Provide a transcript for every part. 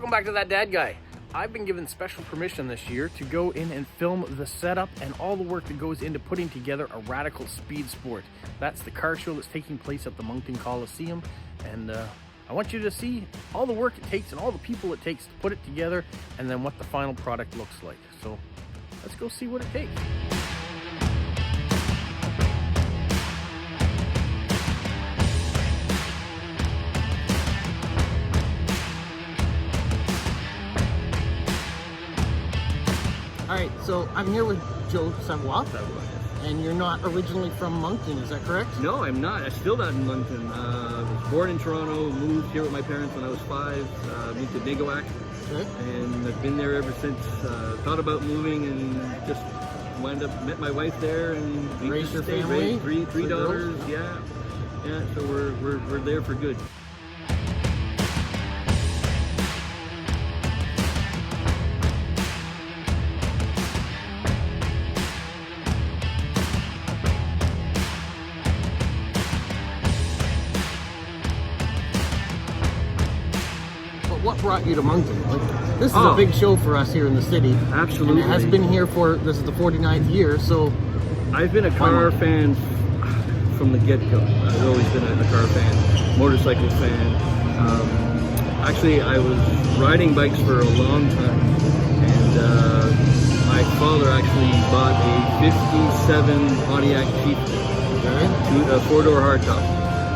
Welcome back to That Dad Guy. I've been given special permission this year to go in and film the setup and all the work that goes into putting together a Radical Speedsport. That's the car show that's taking place at the Moncton Coliseum, and I want you to see all the work it takes and all the people it takes to put it together, and then what the final product looks like. So let's go see what it takes. All right, so I'm here with Joe Savoie, and you're not originally from Moncton, is that correct? No, I'm not. I'm still not in Moncton. I was born in Toronto, moved here with my parents when I was 5, moved to Nigawak, Okay. and I've been there ever since. Thought about moving and just met my wife there, and we Raised just your stayed, family? raised three daughters. Girls? Yeah. So we're there for good. What brought you to Moncton? This is a big show for us here in the city. Absolutely. And it has been here this is the 49th year, so... I've been a car fan from the get-go. I've always been a car fan, motorcycle fan. Actually, I was riding bikes for a long time, and my father actually bought a 57 Pontiac Chieftain, a 4-door hardtop,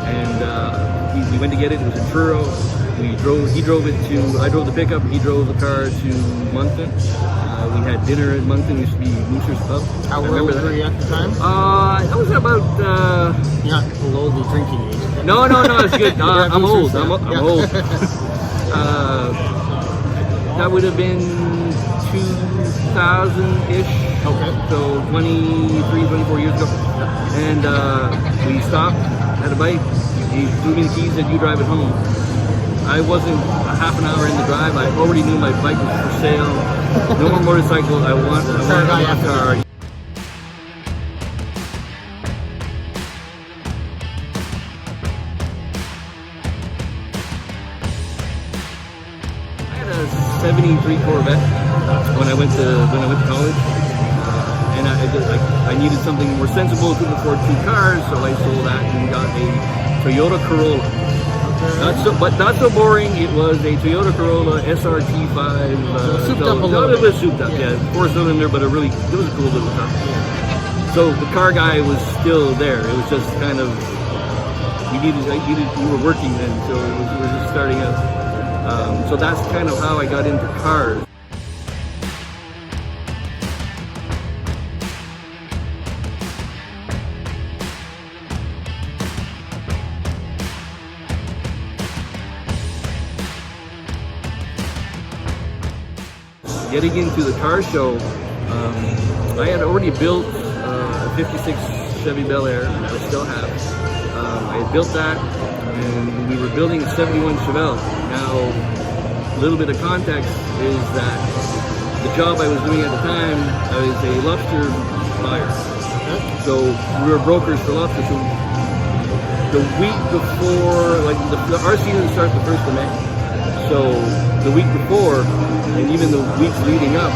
and we went to get it. It was a Truro. He drove it to, I drove the pickup, he drove the car to Moncton. We had dinner at Moncton, used to be Mooser's Pub. How old were you at the time? I was about... You're not below the drinking age. No, it's good. I'm old. I'm old. That would have been 2000-ish. Okay. So 23, 24 years ago. And we stopped, had a bite. He threw me the keys, said, "You drive it home." I wasn't a half an hour in the drive. I already knew my bike was for sale. No more motorcycles. I want a car. I had a '73 Corvette when I went to college, and I needed something more sensible. Couldn't afford 2 cars, so I sold that and got a Toyota Corolla. Not so boring. It was a Toyota Corolla SRT5. Souped up a little bit. It was souped up, yeah. 4-cylinder, but it was a cool little car. So the car guy was still there. It was just kind of, we were working then, so we were just starting out. So that's kind of how I got into cars. Getting into the car show, I had already built a 56 Chevy Bel Air, and I still have. I had built that, and we were building a 71 Chevelle. Now, a little bit of context is that the job I was doing at the time, I was a lobster buyer. So we were brokers for lobster. So the week before, our season starts the 1st of May. So the week before, and even the weeks leading up,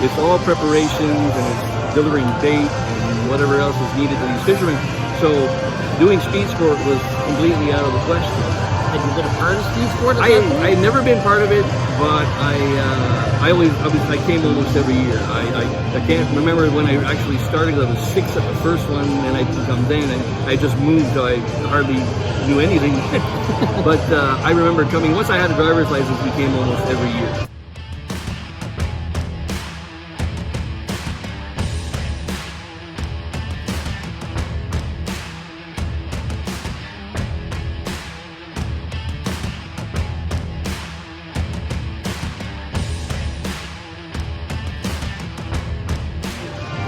it's all preparations and it's delivering bait and whatever else is needed to these fishermen. So doing speed sport was completely out of the question. Had you been a part of speed sport? I had never been part of it, but I came almost every year. I can't remember when I actually started. I was 6 at the first one, and I come then, and I just moved, so I hardly knew anything. But I remember coming, once I had a driver's license, we came almost every year.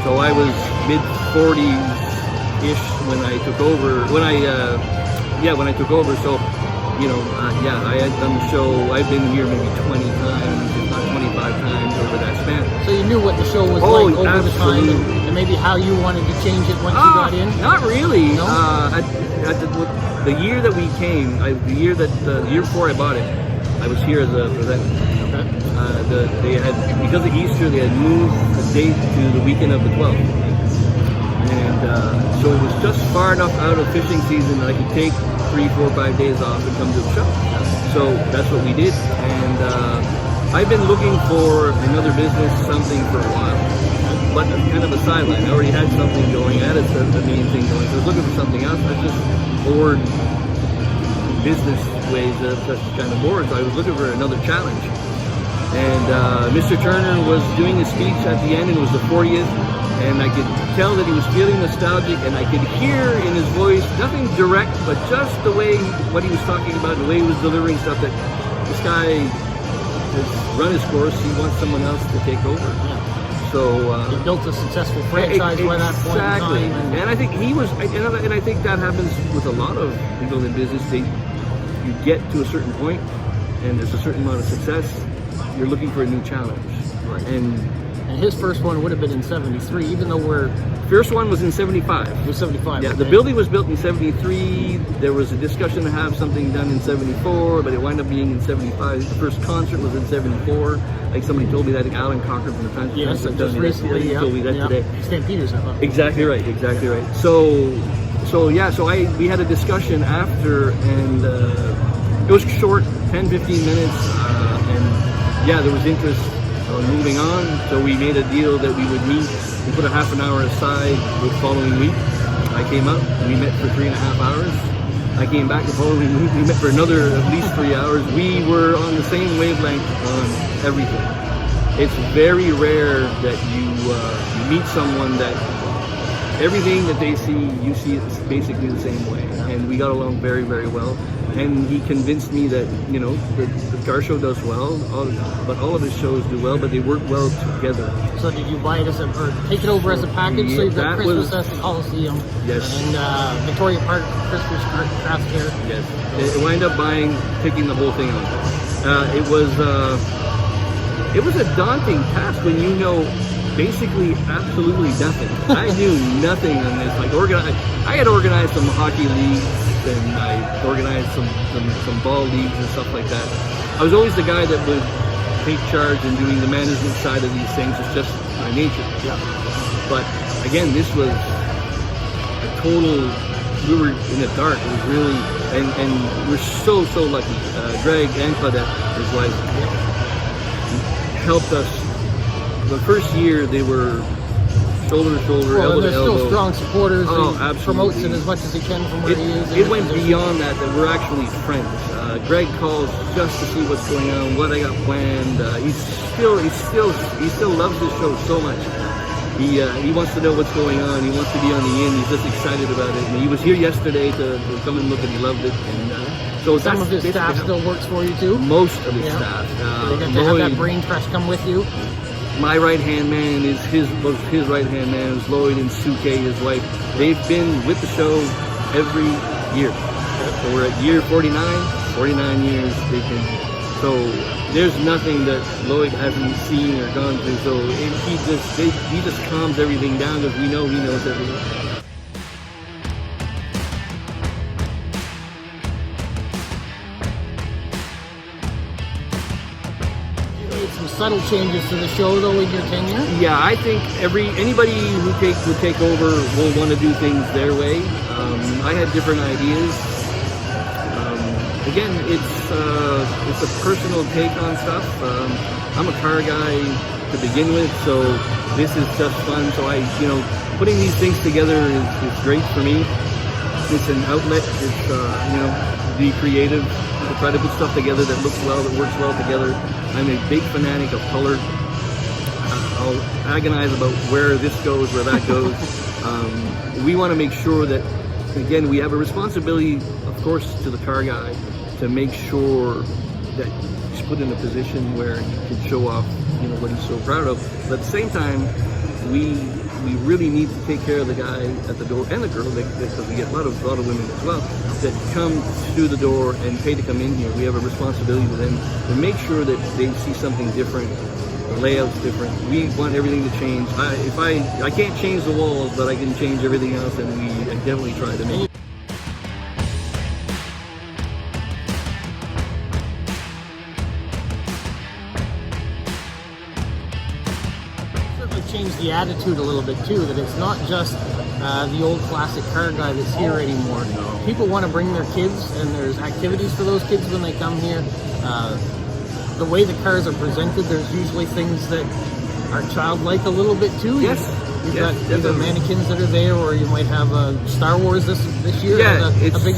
So I was mid-40s-ish when I took over. When I took over. So, I had done the show. I've been here maybe 20 times, if not 25 times over that span. So you knew what the show was like over the time, and maybe how you wanted to change it once you got in? Not really. No? The year that we came, the year before I bought it, I was here as a presenter. Okay. They had, because of Easter, they had moved the date to the weekend of the 12th. And so it was just far enough out of fishing season that I could take 3, 4, 5 days off and come to the show. So that's what we did. And I've been looking for another business, something for a while. But kind of a sideline. I already had something going. I had the main thing going. So I was looking for something else. I was just bored business ways. Just kind of bored. So I was looking for another challenge. And Mr. Turner was doing his speech at the end, and it was the 40th. And I could tell that he was feeling nostalgic, and I could hear in his voice, nothing direct, but just the way, what he was talking about, the way he was delivering stuff, that this guy has run his course. He wants someone else to take over. So he built a successful franchise by that point in time. Exactly, and I think he was, and I think that happens with a lot of people in business. You get to a certain point, and there's a certain amount of success. You're looking for a new challenge, right? And his first one would have been in '73, even though first one was in '75. It was '75. Yeah, okay. The building was built in '73. There was a discussion to have something done in '74, but it wound up being in '75. The first concert was in '74. Like somebody told me that, Alan Cochran from the Times. Yes, just recently. He told me that today. St. Peter's, I thought. Exactly right. Exactly right. So we had a discussion after, and it was short, 10, 15 minutes, and yeah, there was interest moving on. So we made a deal that we would meet. We put a half an hour aside the following week. I came up, we met for 3.5 hours. I came back the following week, we met for another at least 3 hours. We were on the same wavelength on everything. It's very rare that you meet someone that everything that they see, you see it basically the same way. And we got along very, very well. And he convinced me that, you know, the car show does well, but all of his shows do well, but they work well together. So did you buy it as or take it over as a package? Yeah, so you've got Christmas at the Coliseum. Yes. And Victoria Park Christmas craft fair. Yes. It wound up taking the whole thing on. It was a daunting task when you know basically absolutely nothing. I knew nothing on this. Like I had organized some hockey leagues, and I organized some ball leagues and stuff like that. I was always the guy that would take charge in doing the management side of these things. It's just my nature. Yeah. But again, this was a total. We were in the dark. It was really, and we're so lucky. Greg and Claudette, his wife, helped us. The first year they were shoulder to shoulder, elbow to elbow. Still strong supporters. Oh, he absolutely. Promotes it as much as he can from where he is. It went beyond that we're actually friends. Greg calls just to see what's going on, what I got planned. He still loves this show so much. He wants to know what's going on. He wants to be on the end. He's just excited about it. And he was here yesterday to come and look, and he loved it. And so some of his staff still works for you too. Most of his staff. They get to have that brain trust come with you. My right-hand man is his right-hand man is Lloyd, and Sue Kay, his wife. They've been with the show every year. So we're at year 49 years they've been here. So there's nothing that Lloyd hasn't seen or gone through. So he just calms everything down because we know he knows everything. Subtle changes to the show though in your tenure? Yeah, I think anybody who would take over will want to do things their way. I had different ideas. Again, it's a personal take on stuff. I'm a car guy to begin with, so this is just fun. So putting these things together is great for me. It's an outlet. It's be creative. To try to put stuff together that looks well, that works well together. I'm a big fanatic of color. I'll agonize about where this goes, where that goes. We want to make sure that, again, we have a responsibility, of course, to the car guy to make sure that he's put in a position where he can show off, what he's so proud of. But at the same time, we really need to take care of the guy at the door and the girl, because we get a lot of women as well that come through the door and pay to come in here. We have a responsibility to them to make sure that they see something different, the layout's different. We want everything to change. I can't change the walls, but I can change everything else, and I definitely try to make it. the attitude a little bit too, that it's not just the old classic car guy that's here anymore. No. People want to bring their kids, and there's activities for those kids when they come here. The way the cars are presented, there's usually things that are childlike a little bit too. Yes. You've got either mannequins that are there, or you might have Star Wars this year. Yeah, a big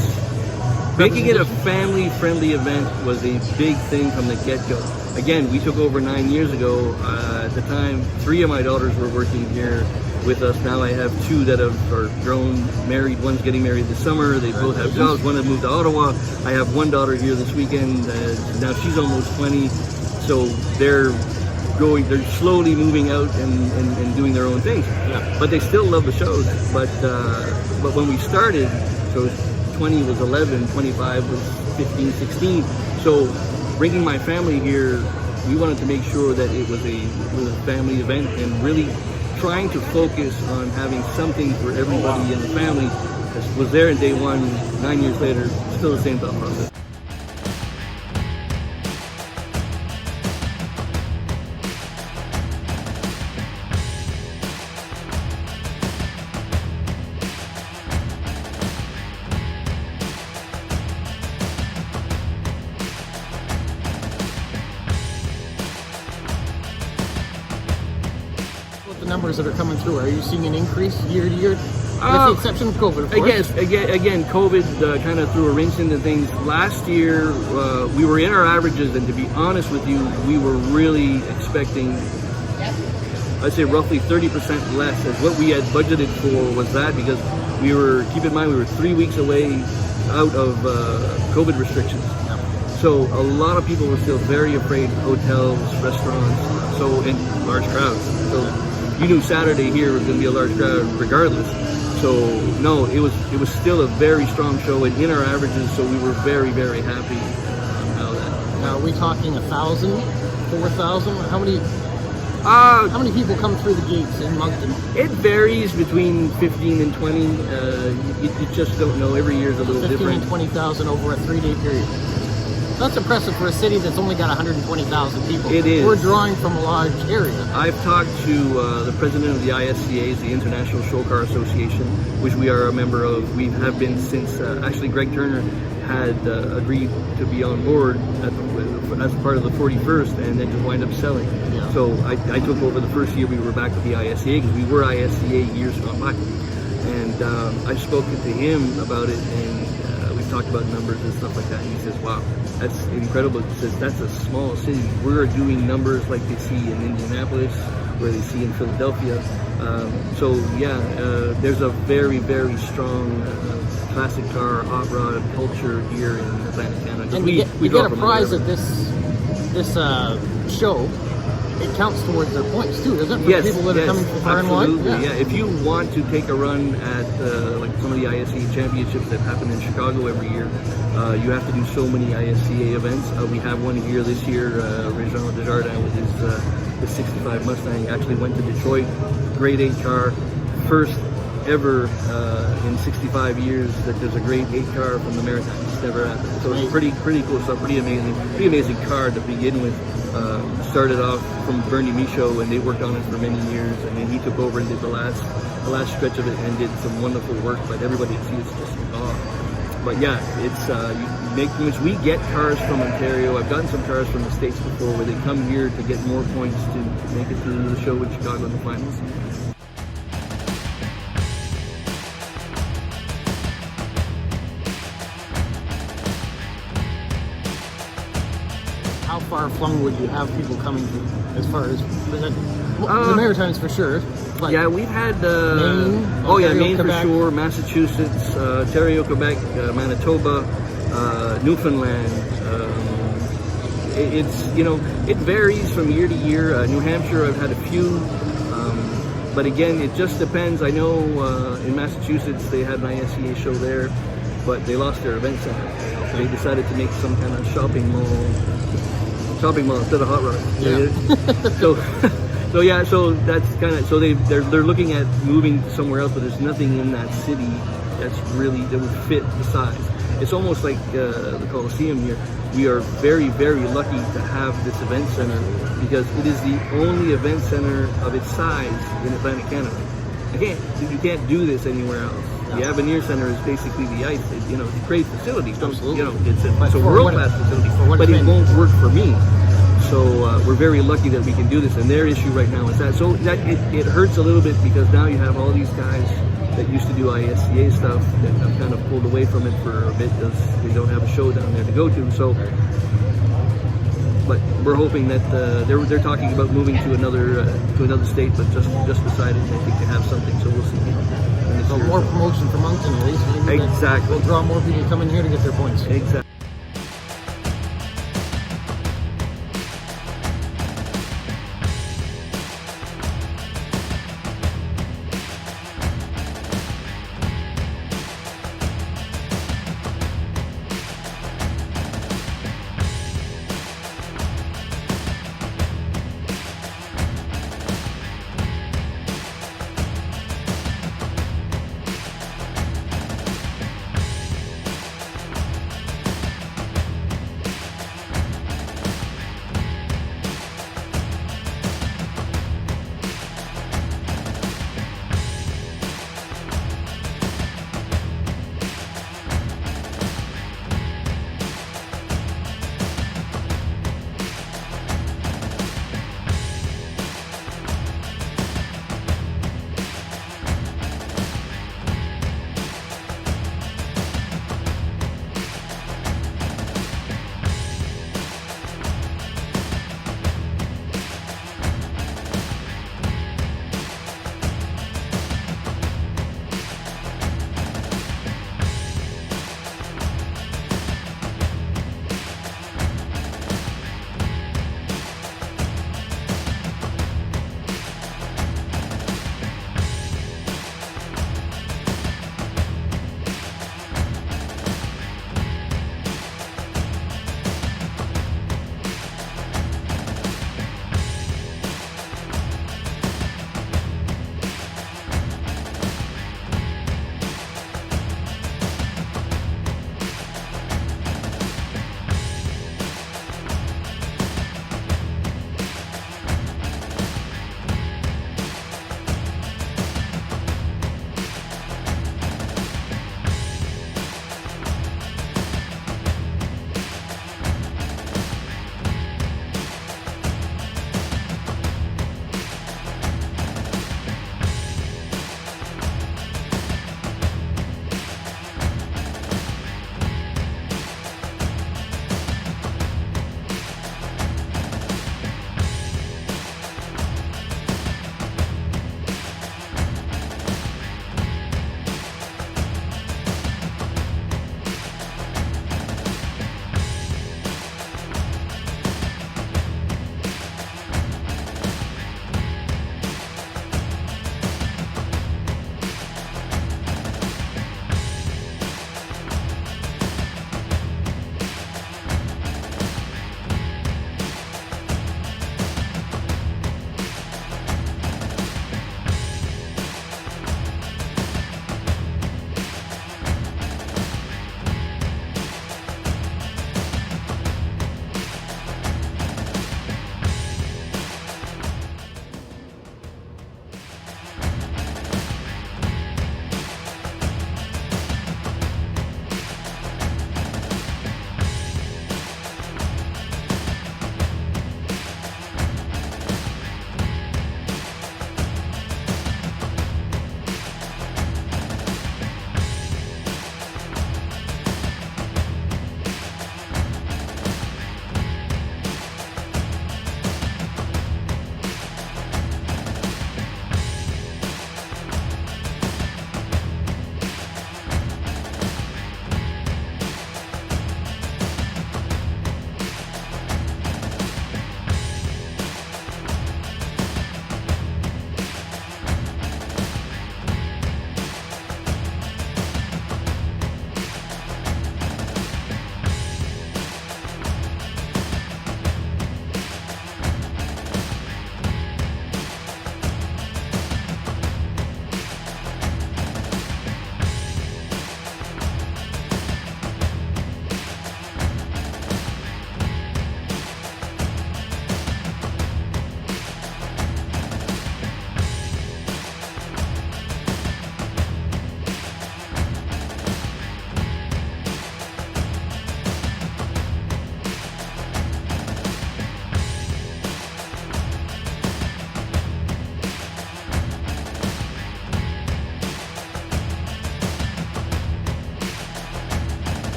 making it a family-friendly event was a big thing from the get-go. Again, we took over 9 years ago. At the time, 3 of my daughters were working here with us. Now I have 2 that are grown, married. One's getting married this summer. They both have jobs. One has moved to Ottawa. I have 1 daughter here this weekend. Now she's almost 20, so they're slowly moving out and doing their own things. Yeah. But they still love the shows. But when we started, so 20 was 11, 25 was 15, 16. So bringing my family here, we wanted to make sure that it was a family event, and really trying to focus on having something for everybody in the family. This was there in day one. 9 years later, still the same thought process. The numbers that are coming through, are you seeing an increase year to year? With the exception of COVID, of course. Again, COVID kind of threw a wrench into things. Last year, we were in our averages, and to be honest with you, we were really expecting, I'd say roughly 30% less, as what we had budgeted for was that, because we were, keep in mind, we were 3 weeks away out of COVID restrictions. So a lot of people were still very afraid, hotels, restaurants, so in large crowds. So you knew Saturday here was going to be a large crowd regardless. So no, it was still a very strong show and in our averages. So we were very, very happy about that. Now, are we talking 1,000, 4,000? How many people come through the gates in Moncton? It varies between 15 and 20. You just don't know. Every year is a little 15 different. and 20,000 over a 3-day period. That's impressive for a city that's only got 120,000 people. It is. We're drawing from a large area. I've talked to the president of the ISCA, the International Show Car Association, which we are a member of. We have been since, actually Greg Turner had agreed to be on board as part of the 41st, and then just wind up selling. Yeah. So I took over the first year we were back with the ISCA, because we were ISCA years gone by. And I've spoken to him about it, and we've talked about numbers and stuff like that, and he says, wow, that's incredible. He says, that's a small city. We're doing numbers like they see in Indianapolis, where they see in Philadelphia. So yeah, there's a very, very strong classic car, hot rod culture here in Atlantic Canada. And we get a prize at this show. It counts towards their points too, doesn't it? For people that are coming from far and wide. Yeah. If you want to take a run at like some of the ISCA championships that happen in Chicago every year, you have to do so many ISCA events. We have one here this year. Réjean Desjardins with his 65 Mustang actually went to Detroit. Grade 8 car, first ever in 65 years that there's a grade 8 car from the Maritimes. It's never happened. So it's pretty cool stuff. Pretty amazing car to begin with. Started off from Bernie Michaud, and they worked on it for many years, and then he took over and did the last stretch of it and did some wonderful work. But everybody sees it's just But yeah, it's we get cars from Ontario. I've gotten some cars from the States before, where they come here to get more points to make it through the show in Chicago in the finals. How far flung would you have people coming to, as far as the Maritimes for sure? But yeah, we've had Maine, Maine Quebec. for sure, Massachusetts, Ontario, Quebec, Manitoba, Newfoundland. It varies from year to year. New Hampshire, I've had a few, but again, it just depends. I know in Massachusetts they had an ISCA show there, but they lost their event center. They decided to make some kind of shopping mall instead of hot rod. Yeah. So that's kind of, so they're looking at moving somewhere else, but there's nothing in that city that would fit the size. It's almost like the Coliseum here. we are very, very lucky to have this event center because it is the only event center of its size in Atlantic Canada. You can't do this anywhere else. The Avenir Center is basically the ice. It's a great facility. Absolutely. It's a world-class facility, but it won't work for me. So we're very lucky that we can do this. And their issue right now is that. So that it hurts a little bit because now you have all these guys that used to do ISCA stuff that have kind of pulled away from it for a bit because they don't have a show down there to go to. So, but we're hoping that they're talking about moving to another state, but just decided I think to have something. So we'll see. So more promotion for Moncton at least. Maybe exactly. We'll draw more people coming here to get their points. Exactly.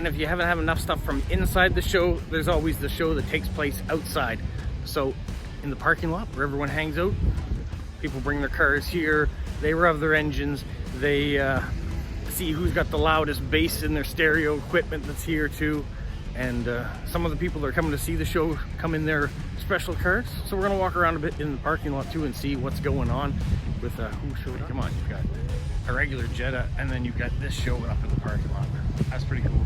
And if you haven't had enough stuff from inside the show, there's always the show that takes place outside. So in the parking lot where everyone hangs out, people bring their cars here, they rev their engines, they see who's got the loudest bass in their stereo equipment that's here too. And some of the people that are coming to see the show come in their special cars. So we're gonna walk around a bit in the parking lot too and see what's going on with who showed up. Come on, you've got a regular Jetta and then you've got this showing up in the parking lot. That's pretty cool.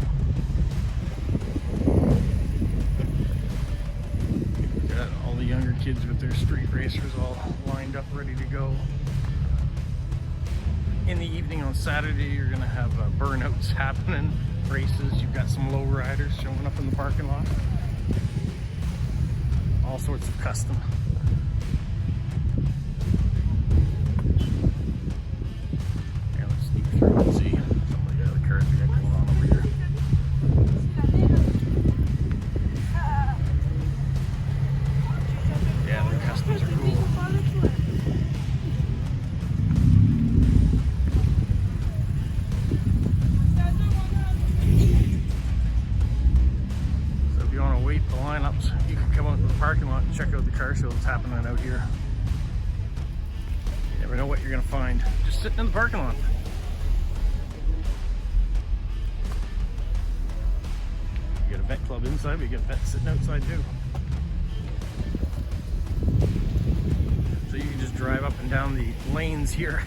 Got all the younger kids with their street racers all lined up, ready to go. In the evening on Saturday, you're gonna have burnouts happening, races. You've got some low riders showing up in the parking lot. All sorts of custom. Yeah, let's sneak through and see some of the other cars we got going on over here. Yeah, the customs are cool. So if you want to wait the lineups, you can come out to the parking lot and check out the car show that's happening out here. You never know what you're going to find just sitting in the parking lot. You got a vet club inside, but you got vets sitting outside too. So you can just drive up and down the lanes here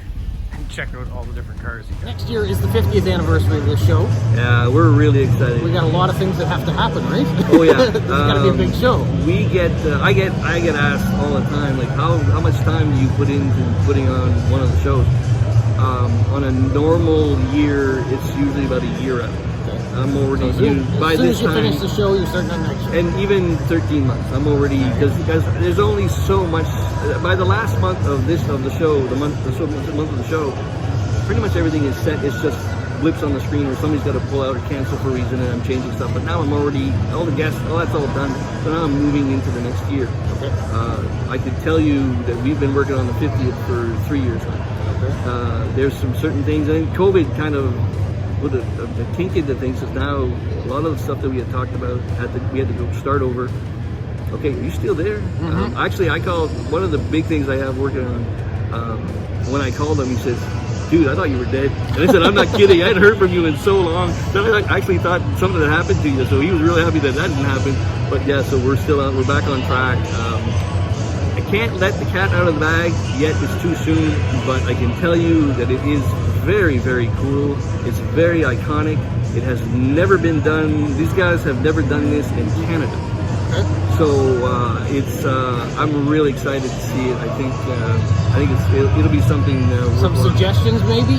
and check out all the different cars you got. Next year is the 50th anniversary of this show. Yeah, we're really excited. We got a lot of things that have to happen, right? Oh yeah, It's gotta be a big show. We get, I get asked all the time, like how much time do you put into putting on one of the shows? On a normal year, it's usually about a year out. I'm already by this time. As soon as you finish the show, you're starting on next show. And even 13 months, I'm already because there's only so much. By the last month of the show, the month of the show, pretty much everything is set. It's just blips on the screen where somebody's got to pull out or cancel for a reason, and I'm changing stuff. But now I'm already all the guests, all that's all done. So now I'm moving into the next year. Okay. I could tell you that we've been working on the 50th for 3 years now. Okay. There's some certain things, and COVID kind of. Well, the kink into things is now a lot of the stuff that we had talked about we had to go start over. Okay, are you still there? Mm-hmm. Actually, I called one of the big things I have working on. When I called him, he says, "Dude, I thought you were dead." And I said, "I'm not kidding. I hadn't heard from you in so long." So I actually thought something had happened to you. So he was really happy that didn't happen. But yeah, so we're still out. We're back on track. I can't let the cat out of the bag yet. It's too soon. But I can tell you that it is very, very cool. It's very iconic. It has never been done. These guys have never done this in Canada. Okay. So I'm really excited to see it. I think it'll be something. Some suggestions, maybe.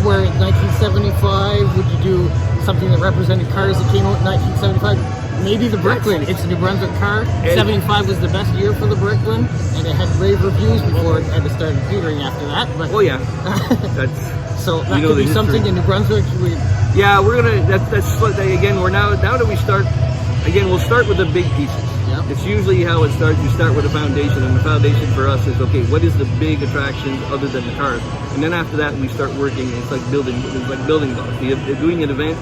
Where in 1975, would you do something that represented cars that came out in 1975? Maybe the Brooklyn. It's a New Brunswick car. 75 was the best year for the Brooklyn, and it had rave reviews before it had to start petering after that. But oh yeah, so that could be something in New Brunswick. Yeah, we're gonna. That's again. We're now that we start. Again, we'll start with the big pieces. Yep. It's usually how it starts. You start with a foundation, and the foundation for us is okay. What is the big attractions other than the cars? And then after that, we start working. It's like building. It's like building blocks. You're doing an event,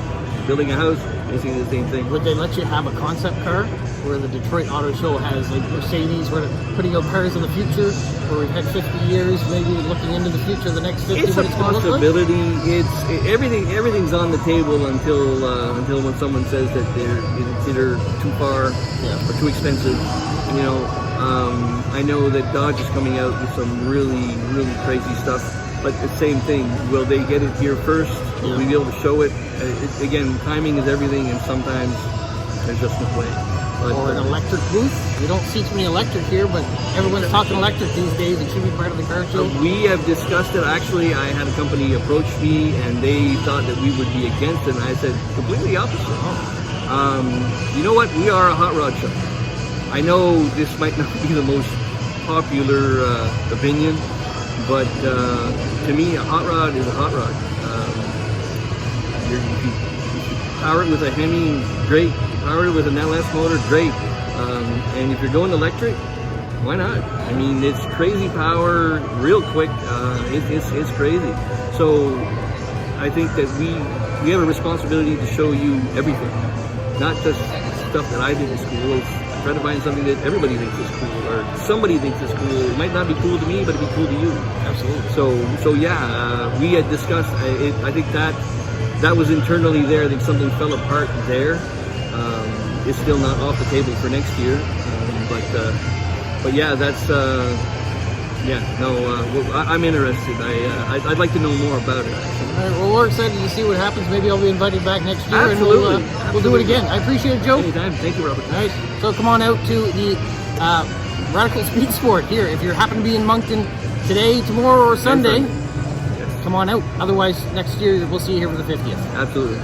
building a house. Basically the same thing. Would they let you have a concept car where the Detroit Auto Show has like Mercedes, where they're putting out cars in the future, where we've had 50 years, maybe looking into the future, the next 50? It's a possibility. Everything's on the table until when someone says that it's either too far or too expensive. You know, I know that Dodge is coming out with some really, really crazy stuff. But the same thing, will they get it here first? Will we be able to show it? Again, timing is everything, and sometimes there's just no way. But, or an electric booth. We don't see too many electric here, but everyone's talking electric these days. It should be part of the car show. We have discussed it. Actually, I had a company approach me, and they thought that we would be against it, and I said, completely opposite. You know what? We are a hot rod show. I know this might not be the most popular opinion, but to me, a hot rod is a hot rod. You power it with a Hemi, great. Power it with an LS motor, great. And if you're going electric, why not? I mean, it's crazy power, real quick. It's crazy. So I think that we we have a responsibility to show you everything, not just stuff that I did in school. Try to find something that everybody thinks is cool, or somebody thinks is cool. It might not be cool to me, but it'd be cool to you. Absolutely. So yeah, we had discussed. I think that was internally there. I think something fell apart there. It's still not off the table for next year, but yeah, that's I'm interested. I'd like to know more about it. All right, well, we're excited to see what happens. Maybe I'll be invited back next year. Absolutely. And we'll do it again. I appreciate it, Joe. Anytime. Thank you, Robert. All right, so come on out to the Radical Speedsport here. If you happen to be in Moncton today, tomorrow, or Sunday, come on out. Otherwise, next year we'll see you here for the 50th. Absolutely.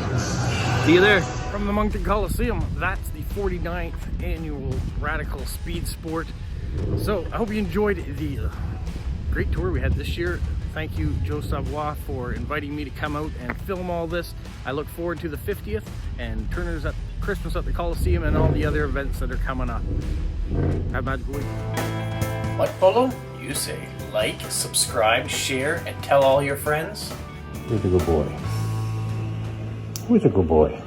See you there. From the Moncton Coliseum, that's the 49th Annual Radical Speedsport. So I hope you enjoyed the great tour we had this year. Thank you, Joe Savoie, for inviting me to come out and film all this. I look forward to the 50th and Turner's at Christmas at the Coliseum and all the other events that are coming up. Have a magical week. What, Polo? You say like, subscribe, share, and tell all your friends? Who's a good boy? Who's a good boy?